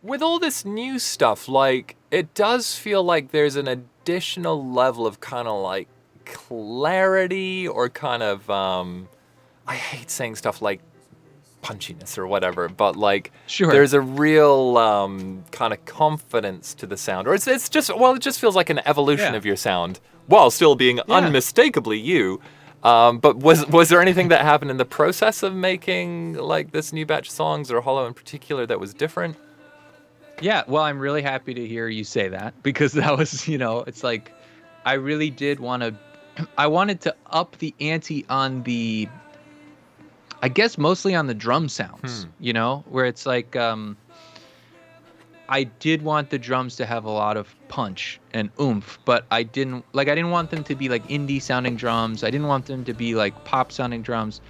with all this new stuff, like, it does feel like there's an additional level of kind of like clarity or kind of, I hate saying stuff like punchiness or whatever, but like, Sure. there's a real kind of confidence to the sound. Or it's just, well, it just feels like an evolution of your sound while still being unmistakably you. But was there anything that happened in the process of making like this new batch of songs, or Hollow in particular, that was different? Yeah, well, I'm really happy to hear you say that, because that was, it's like, I really did I wanted to up the ante on I guess mostly on the drum sounds, where it's like, I did want the drums to have a lot of punch and oomph, but I didn't want them to be like indie sounding drums. I didn't want them to be like pop sounding drums,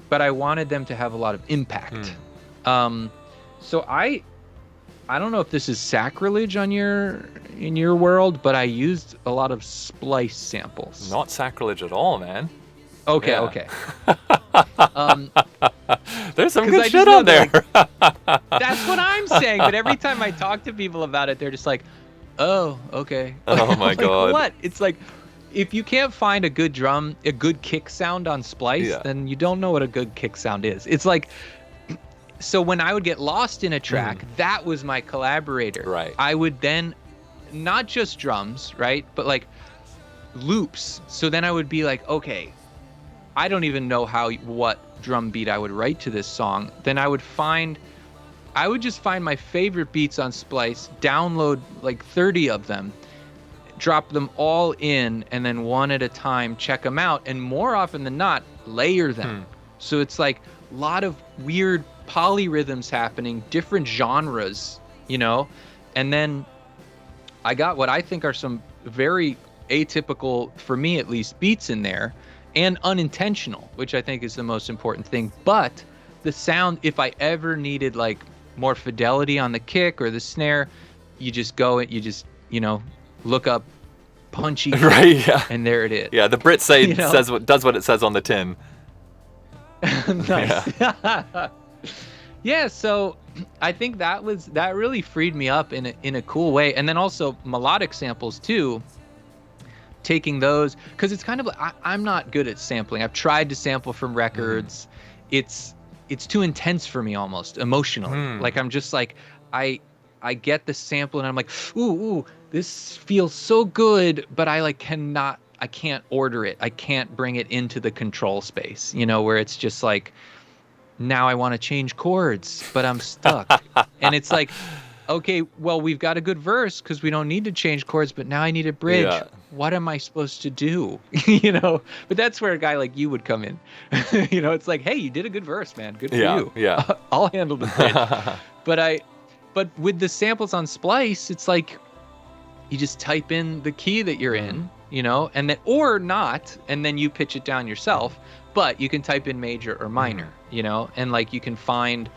but I wanted them to have a lot of impact. So I don't know if this is sacrilege in your world, but I used a lot of splice samples. Not sacrilege at all, man. Okay, okay. There's some good shit on there. That's what I'm saying. But every time I talk to people about it, they're just like, "Oh, okay." Oh my god. What? It's like, if you can't find a good kick sound on splice, then you don't know what a good kick sound is. It's like, so when I would get lost in a track, that was my collaborator. Right. I would then, not just drums, right, but like loops. So then I would be like, okay, I don't even know what drum beat I would write to this song. Then I would just find my favorite beats on Splice, download like 30 of them, drop them all in, and then one at a time check them out, and more often than not, layer them. So it's like a lot of weird polyrhythms happening, different genres, and then I got what I think are some very atypical, for me at least, beats in there, and unintentional, which I think is the most important thing. But the sound, if I ever needed like more fidelity on the kick or the snare, you just look up punchy, right? Yeah, and there it is. Yeah, the Brits say does what it says on the tin. Nice. Yeah, so I think that really freed me up in a cool way, and then also melodic samples too. Taking those, because it's kind of I'm not good at sampling. I've tried to sample from records. It's too intense for me, almost emotionally. Like, I'm just like, I get the sample and I'm like, ooh, this feels so good, but I can't order it. I can't bring it into the control space, where it's just like, now I want to change chords, but I'm stuck. And it's like, okay, well, we've got a good verse because we don't need to change chords, but now I need a bridge. Yeah. What am I supposed to do? But that's where a guy like you would come in. It's like, hey, you did a good verse, man. Good for you. Yeah. I'll handle the bridge. But with the samples on Splice, it's like you just type in the key that you're in, and then, or not, and then you pitch it down yourself. But you can type in major or minor, and like you can find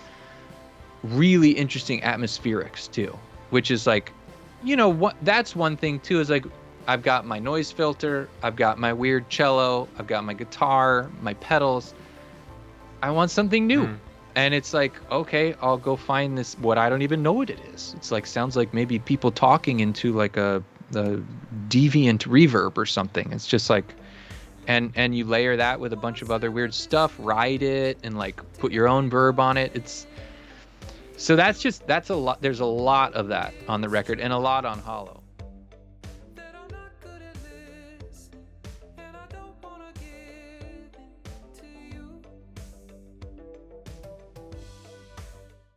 really interesting atmospherics too, which is like, that's one thing too, is like, I've got my noise filter, I've got my weird cello, I've got my guitar, my pedals. I want something new. And it's like, okay, I'll go find this, what I don't even know what it is. It's like, sounds like maybe people talking into like a deviant reverb or something. It's just like, and you layer that with a bunch of other weird stuff, ride it, and like put your own verb on it. So that's a lot. There's a lot of that on the record, and a lot on Hollow.